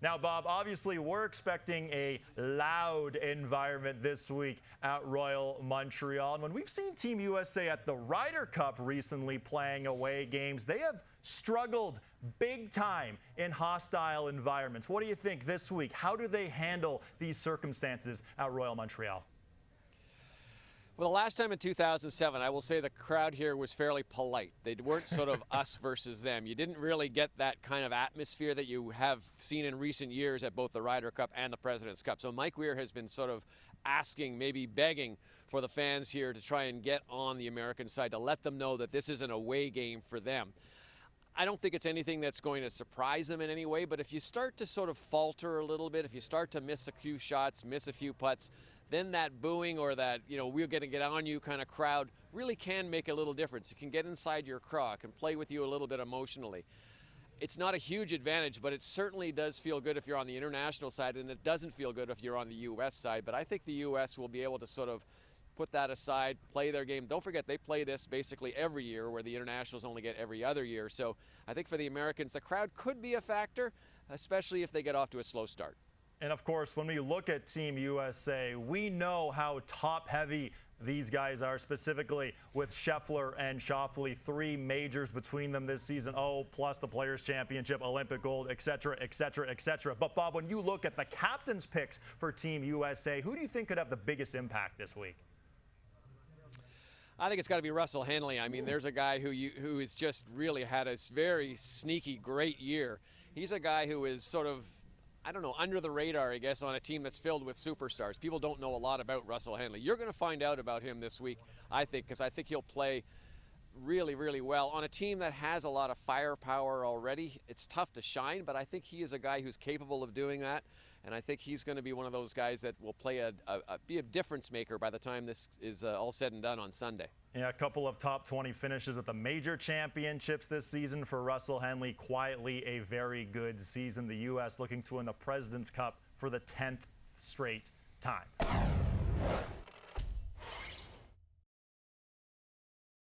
Now, Bob, obviously we're expecting a loud environment this week at Royal Montreal. And when we've seen Team USA at the Ryder Cup recently playing away games, they have struggled big time in hostile environments. What do you think this week? How do they handle these circumstances at Royal Montreal? Well, the last time in 2007, I will say the crowd here was fairly polite. They weren't sort of us versus them. You didn't really get that kind of atmosphere that you have seen in recent years at both the Ryder Cup and the President's Cup. So Mike Weir has been sort of asking, maybe begging for the fans here to try and get on the American side, to let them know that this is an away game for them. I don't think it's anything that's going to surprise them in any way, but if you start to sort of falter a little bit, if you start to miss a few shots, miss a few putts, then that booing or that, we're going to get on you kind of crowd really can make a little difference. It can get inside your craw, it can play with you a little bit emotionally. It's not a huge advantage, but it certainly does feel good if you're on the international side, and it doesn't feel good if you're on the U.S. side. But I think the U.S. will be able to sort of put that aside, play their game. Don't forget, they play this basically every year, where the internationals only get every other year. So I think for the Americans, the crowd could be a factor, especially if they get off to a slow start. And of course, when we look at Team USA, we know how top-heavy these guys are, specifically with Scheffler and Schauffele, 3 majors between them this season. Oh, plus the Players' Championship, Olympic gold, et cetera, et cetera, et cetera. But Bob, when you look at the captain's picks for Team USA, who do you think could have the biggest impact this week? I think it's got to be Russell Henley. I mean, there's a guy who has just really had a very sneaky, great year. He's a guy who is sort of, I don't know, under the radar, I guess, on a team that's filled with superstars. People don't know a lot about Russell Henley. You're going to find out about him this week, I think, because I think he'll play really, really well on a team that has a lot of firepower already. It's tough to shine, but I think he is a guy who's capable of doing that, and I think he's going to be one of those guys that will play be a difference maker by the time this is all said and done on Sunday. Yeah, a couple of top 20 finishes at the major championships this season for Russell Henley. Quietly a very good season. The U.S. looking to win the President's Cup for the 10th straight time.